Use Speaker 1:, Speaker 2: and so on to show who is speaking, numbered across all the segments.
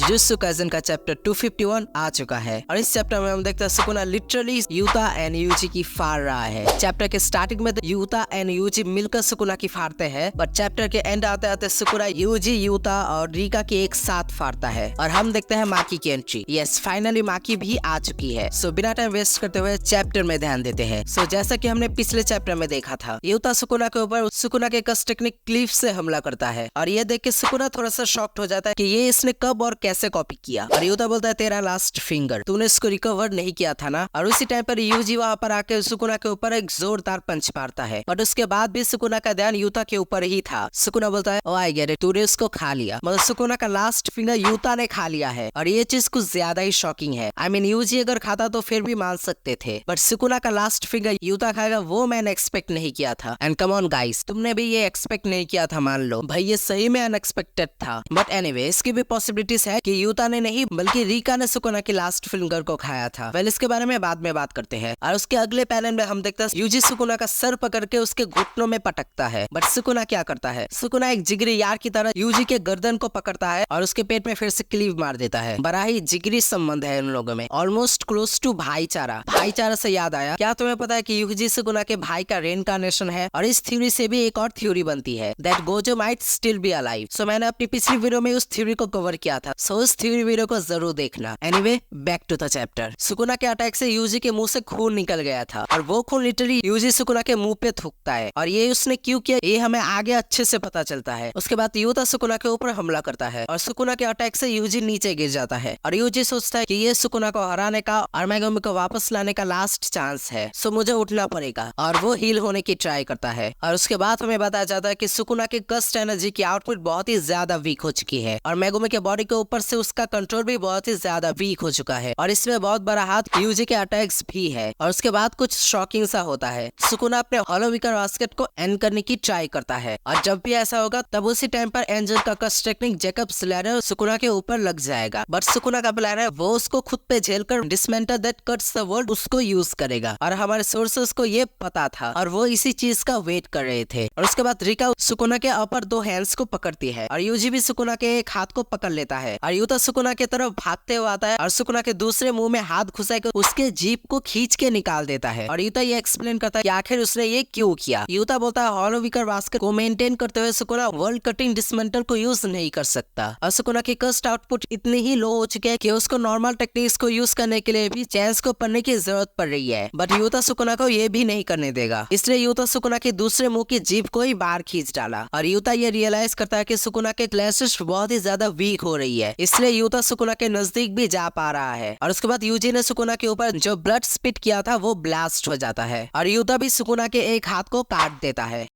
Speaker 1: Jujutsu Kaisen का chapter 251 आ चुका है और इस चैप्टर में हम देखते हैं Sukuna literally Yuta and Yuji की फाड़ रहा है। चैप्टर के स्टार्टिंग में यूता एंड यूजी मिलकर सुकुना की फाड़ते हैं, बट चैप्टर के एंड आते आते सुकुना यूजी, यूता और रिका की एक साथ फाड़ता है और हम देखते हैं माकी की एंट्री। यस, फाइनली माकी भी आ चुकी है। सो बिना टाइम वेस्ट करते हुए चैप्टर में ध्यान देते हैं। सो जैसा कि हमने पिछले चैप्टर में देखा था, यूता सुकुना के ऊपर सुकुना के कस्ट टेक्निक क्लिफ से हमला करता है और ये देख के सुकुना थोड़ा सा शॉक्ड हो जाता है कि ये इसने कब और कैसे कॉपी किया। और यूता बोलता है तेरा लास्ट फिंगर, तूने इसको रिकवर नहीं किया था ना। और उसी टाइम पर यूजी वहां पर आके सुकुना के ऊपर एक जोरदार पंच मारता है, बट उसके बाद भी सुकुना का ध्यान यूता के ऊपर ही था। सुकुना बोलता है ओ आई गेट इट, तूने उसको खा लिया। मतलब सुकुना का लास्ट फिंगर यूता ने खा लिया है और ये चीज कुछ ज्यादा ही शॉकिंग है। आई मीन यूजी अगर खाता तो फिर भी मान सकते थे, बट सुकुना का लास्ट फिंगर यूता खाएगा वो मैंने एक्सपेक्ट नहीं किया था। एंड कम ऑन गाइस, तुमने भी ये एक्सपेक्ट नहीं किया था, मान लो भाई ये सही में अनएक्सपेक्टेड था। बट एनीवे, इसकी भी पॉसिबिलिटीज है कि यूता ने नहीं बल्कि रिका ने सुकुना के लास्ट फिंगर को खाया था। वेल, इसके बारे में बाद में बात करते हैं। और उसके अगले पैनल में हम देखते हैं यूजी सुकुना का सर पकड़ के उसके घुटनों में पटकता है, बट सुकुना क्या करता है, सुकुना एक जिगरी यार की तरह यूजी के गर्दन को पकड़ता है और उसके पेट में फिर से क्लीव मार देता है। बड़ा ही जिगरी संबंध है इन लोगों में, ऑलमोस्ट क्लोज टू भाईचारा। भाईचारा से याद आया, क्या तुम्हें पता है कि यूजी सुकुना के भाई का रेइनकार्नेशन है? और इस थ्योरी से भी एक और थ्योरी बनती है that Gojo might still be alive. So मैंने अपनी पिछली वीडियो में उस थ्योरी को कवर किया था, सो उस थ्योरी वीडियो को जरूर देखना। Anyway, back to the chapter. Sukuna के अटैक से यूजी के मुंह से खून निकल गया था और वो खून लिटरली यूजी सुकुना के मुंह पे थूकता है और ये उसने क्यों किया ये हमें आगे अच्छे से पता चलता है। उसके बाद यूता सुकुना के ऊपर हमला करता है और सुकुना के अटैक से यूजी नीचे गिर जाता है और यूजी सोचता है कि ये सुकुना को हराने का और मेगुमी को वापस लाने का लास्ट चांस है, सो मुझे उठना पड़ेगा। और वो हील होने की ट्राई करता है और उसके बाद हमें बताया जाता है कि सुकुना के कस्ट एनर्जी की आउटपुट बहुत ही ज्यादा वीक हो चुकी है और मेगुमी के बॉडी के ऊपर से उसका कंट्रोल भी बहुत ही ज्यादा वीक हो चुका है और इसमें बहुत बड़ा हाथ यूजी के अटैक्स भी है। और उसके बाद कुछ शॉकिंग सा होता है, सुकुना अपने हॉलो विकर बास्केट को एंड करने की ट्राई करता है और जब भी ऐसा होगा तब उसी टाइम पर एंजल का कस्ट टेक्निक जैकब्स लैडर सुकुना के ऊपर लग जाएगा, बट सुकुना का प्लान है वो उसको खुद पे झेलकर dismantle that cuts the world उसको यूज करेगा और हमारे सोर्सेस को ये पता था और वो इसी चीज का वेट कर रहे थे। और उसके बाद रिका सुकुना के अपर दो हैंड्स को पकड़ती है और यूजी भी सुकुना के एक हाथ को पकड़ लेता है और यूता सुकुना की तरफ भागते हुए आता है और सुकुना के दूसरे मुंह में हाथ घुसाकर उसके जीभ को खींच के निकाल देता है और यूता ये एक्सप्लेन करता है कि आखिर उसने ये क्यों किया। यूता बोलता है हॉलो विकर बास्केट को मेंटेन करते हुए सुकुना वर्ल्ड कटिंग डिसमेंटल को यूज नहीं कर सकता और सुकुना की कस्ट आउटपुट इतनी ही लो हो चुकी है कि उसको नॉर्मल टेक्निक्स को यूज करने के लिए भी चैंस को पढ़ने की जरूरत पड़ रही है, बट यूता सुकुना को ये भी नहीं करने देगा। इसलिए यूता सुकुना के दूसरे मुंह की जीभ को ही बाहर खींच डाला और यूता ये रियलाइज करता है कि सुकुना के क्लैशेस बहुत ही ज्यादा वीक हो रही है, इसलिए यूता सुकुना के नजदीक भी जा पा रहा है। और उसके बाद यूजी ने सुकुना के ऊपर जो ब्लड स्पिट किया था वो ब्लास्ट हो जाता है और यूता भी सुकुना के एक हाथ को काट देता है।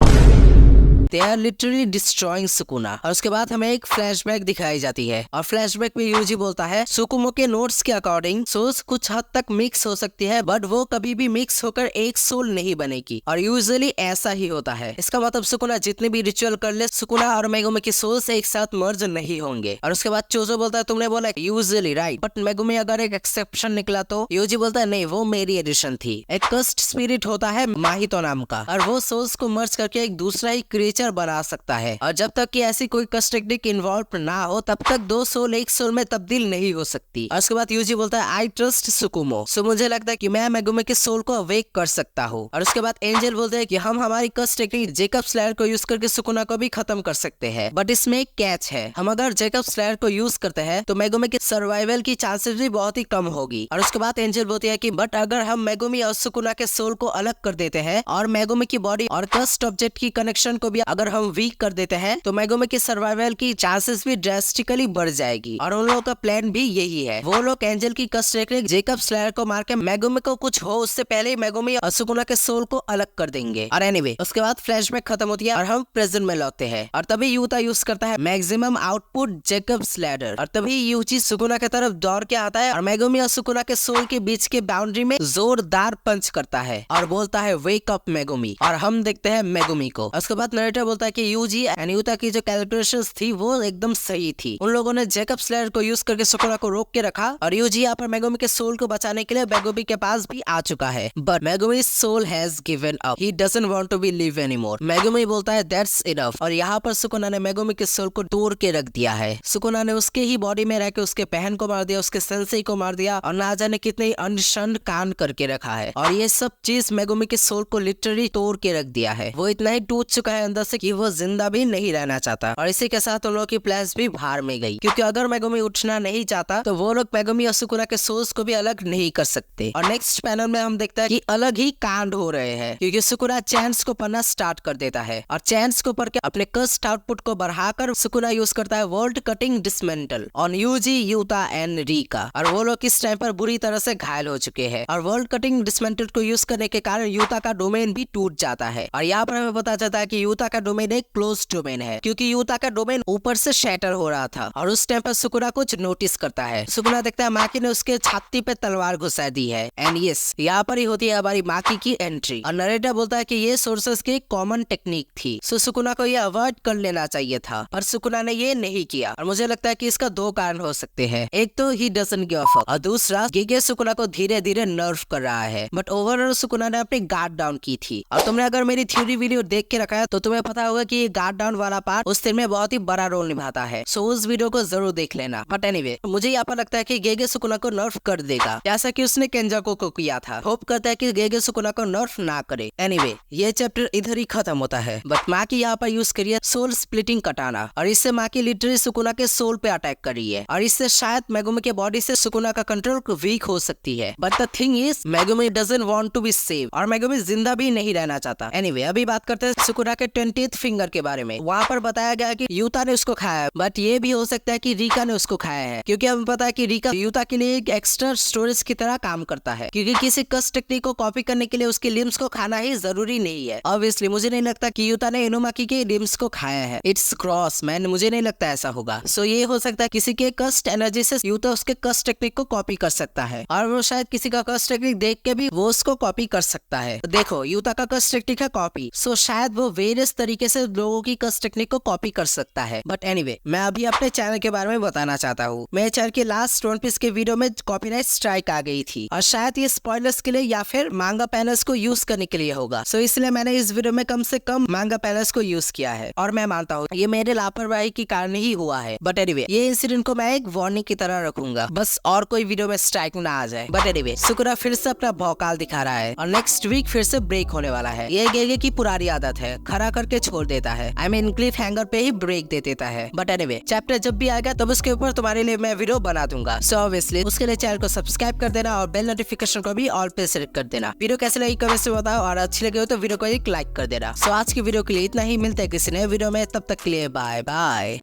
Speaker 1: They are literally destroying Sukuna. और उसके बाद हमें एक फ्लैशबैक दिखाई जाती है और फ्लैशबैक में यूजी बोलता है सुकुमो के नोट्स के अकॉर्डिंग सोल्स कुछ हद तक मिक्स हो सकती है, बट वो कभी भी मिक्स होकर एक सोल नहीं बनेगी और यूजुअली ऐसा ही होता है। इसका मतलब सुकुना जितने भी रिचुअल कर ले सुकुना और मेगुमी के सोल्स एक साथ मर्ज नहीं होंगे। और उसके बाद चोजो बोलता है तुमने बोला यूजुअली राइट, बट मेगुमी अगर एक एक्सेप्शन निकला तो यूजी बोलता है नहीं, वो मेरी एडिशन थी। एक कस्ट स्पिरिट होता है माहितो नाम का और वो सोल्स को मर्ज करके एक दूसरा ही क्रिएचर बना सकता है और जब तक कि ऐसी कोई कस्ट टेक्निक इन्वॉल्व ना हो तब तक दो सोल एक सोल में तब्दील नहीं हो सकती। और उसके बाद यूजी बोलता है आई ट्रस्ट सुकुमो, सो मुझे लगता है कि मैं मेगुमी के सोल को अवेक कर सकता हूँ। और उसके बाद एंजल बोलते हैं कि हम हमारी कस्ट टेक्निक जैकब्स लैडर को यूज करके सुकुना को भी खत्म कर सकते हैं, बट इसमें एक कैच है, हम अगर जैकब्स लैडर को यूज करते हैं तो मेगुमी के सर्वाइवल की चांसेस भी बहुत ही कम होगी। और उसके बाद एंजल बोलती है कि बट अगर हम मेगुमी और सुकुना के सोल को अलग कर देते हैं और मेगुमी की बॉडी और कस्ट ऑब्जेक्ट की कनेक्शन को भी अगर हम वीक कर देते हैं तो मेगुमी के सर्वाइवल की चांसेस भी ड्रास्टिकली बढ़ जाएगी। और उन लोगों का प्लान भी यही है, वो लोग एंजल की कस्ट टेक्निक जैकब्स लैडर को मार के मेगुमी को कुछ हो उससे पहले मेगुमी और सुकुना के सोल को अलग कर देंगे। और एनीवे, उसके बाद फ्लैशबैक खत्म होती है और हम प्रेजेंट में लौटते हैं और तभी यूता यूज करता है मैक्सिमम आउटपुट जैकब्स लैडर और तभी यूजी सुकुना की तरफ दौड़ के आता है और मेगुमी और सुकुना के सोल के बीच के बाउंड्री में जोरदार पंच करता है और बोलता है वेक अप मेगुमी और हम देखते हैं मेगुमी को। उसके बाद नरेटर नरेटर बोलता है कि यूजी एंड यूता की जो कैलकुलेशंस थी वो एकदम सही थी। उन लोगों ने जैकब स्लेयर को यूज करके सुकुना को रोक के रखा और यूजी यहाँ पर मेगुमी के सोल को बचाने के लिए मेगुमी के पास भी आ चुका है। But Megumi soul has given up, he doesn't want to be live anymore. Megumi बोलता है दैट्स इनफ और यहाँ पर सुकुना ने मेगुमी के सोल को तोड़ के रख दिया है। सुकुना ने उसके ही बॉडी में रह के उसके बहन को मार दिया, उसके सेंसेई को मार दिया और ना जाने कितने अनशन कांड करके रखा है। और ये सब चीज मेगुमी के सोल को लिटरली तोड़ के रख दिया है। वो इतना ही टूट चुका है अंदर से कि वो जिंदा भी नहीं रहना चाहता। और इसी के साथ उन लोगों की प्लेस भी बाहर में गई, क्योंकि अगर मेगुमी उठना नहीं चाहता तो वो लोग मेगुमी और सुकुना के सोल्स को भी अलग नहीं कर सकते। और नेक्स्ट पैनल में हम देखते हैं कि अलग ही कांड हो रहे हैं, क्योंकि सुकुना चैंस को पढ़ना स्टार्ट कर देता है और चैंस को पढ़ के अपने कर्स्ट आउटपुट को बढ़ाकर सुकुना यूज करता है world cutting dismantle on Yuji, Yuta and Rika. और वो लोग इस टाइम पर बुरी तरह से घायल हो चुके हैं और वर्ल्ड कटिंग डिसमेंटल को यूज करने के कारण यूता का डोमेन भी टूट जाता है। और यहाँ पर हमें पता चलता है कि यूता का डोमेन एक क्लोज डोमेन है, क्योंकि यूता का डोमेन ऊपर से शैटर हो रहा था। और उस टाइम पर सुकुना कुछ नोटिस करता है। सुकुना देखता है माकी ने उसके छाती पे तलवार घुसा दी है। एंड यस, यहाँ पर ही होती है हमारी माकी की एंट्री। और नरेटर बोलता है कि ये सोर्सेस की कॉमन टेक्निक थी, सो सुकुना को ये अवॉइड कर लेना चाहिए था, पर सुकुना ने ये नहीं किया। और मुझे लगता है कि इसका दो कारण हो सकते हैं। एक तो he doesn't give a fuck और दूसरा गेगे सुकुना को धीरे धीरे नर्व कर रहा है। बट ओवरऑल सुकुना ने अपनी गार्ड डाउन की थी। और तुमने अगर मेरी थ्योरी वीडियो देख के रखा है तो तुम्हें पता होगा कि ये गार्ड डाउन वाला पार्ट उस दिन में बहुत ही बड़ा रोल निभाता है। सो उस वीडियो को जरूर देख लेना। बट एनीवे, मुझे यहाँ पर लगता है कि गेगे सुकुना को नर्व कर देगा, जैसा कि उसने केंजाको को किया था। होप करता है कि गेगे सुकुना को नर्व ना करे। एनीवे, ये चैप्टर इधर ही खत्म होता है। बट माकी यहाँ पर यूज करिए सोल स्प्लिटिंग कटाना और इससे माकी लिटरली सुकुना के सोल पे अटैक कर रही है और इससे शायद मेगुमी के बॉडी से सुकुना का कंट्रोल वीक हो सकती है। But the thing is Megumi doesn't want to be save और मेगुमी जिंदा भी नहीं रहना चाहता। एनीवे, अभी बात करते हैं सुकुना के 20th फिंगर के बारे में। वहाँ पर बताया गया कि यूता ने उसको खाया है, बट ये भी हो सकता है कि रीका ने उसको खाया है, क्योंकि हमें पता है कि रीका यूता के लिए एक एक्स्ट्रा स्टोरेज की तरह काम करता है, क्योंकि किसी कस्ट टेक्निक को कॉपी करने के लिए उसके लिम्स को खाना ही जरूरी नहीं है। ऑब्वियसली मुझे नहीं लगता कि यूता ने इनुमाकी के लिम्स को खाया है। इट्स क्रॉस मैन, मुझे नहीं लगता ऐसा होगा। सो ये हो सकता है किसी के कस्ट एनर्जी से यूता उसके कस्ट टेक्निक को कॉपी कर सकता है और वो शायद किसी का कस्ट टेक्निक देख के भी वो उसको कॉपी कर सकता है। देखो, यूता का कस्ट टेक्निक है कॉपी, सो शायद वो वेरियस तरीके से लोगों की कस्ट टेक्निक को कॉपी कर सकता है। बट एनीवे, मैं अभी अपने चैनल के बारे में बताना चाहता हूँ। मेरे चैनल के लास्ट वन पीस के वीडियो में कॉपीराइट स्ट्राइक आ गई थी और शायद ये स्पॉयलर्स के लिए या फिर मांगा पैनल्स को यूज करने के लिए होगा। सो इसलिए मैंने इस वीडियो में कम से कम मांगा पैनल्स को यूज किया है और मैं मानता हूँ ये मेरे लापरवाही के कारण ही हुआ है। बट एनीवे, ये इंसिडेंट को मैं एक वार्निंग की तरह रखूंगा, बस और कोई वीडियो में स्ट्राइक ना आ जाए। बट एनीवे, सुकुना फिर से अपना भौकाल दिखा रहा है और नेक्स्ट वीक फिर से ब्रेक होने वाला है। ये गेगे की पुरानी आदत है, खड़ा करके छोड़ देता है। आई मीन क्लिफ हैंगर पे ही ब्रेक दे देता है। बट एनीवे, चैप्टर जब भी आएगा तब उसके ऊपर तुम्हारे लिए मैं वीडियो बना दूंगा। सो ऑब्वियसली उसके लिए चैनल को सब्सक्राइब कर देना और बेल नोटिफिकेशन को भी ऑल पे सेलेक्ट कर देना। वीडियो कैसे लगी कमेंट से बताओ और अच्छी लगी हो तो वीडियो को एक लाइक कर देना। सो आज की वीडियो के लिए इतना ही, मिलते हैं किसी नए वीडियो में, तब तक के लिए बाय बाय।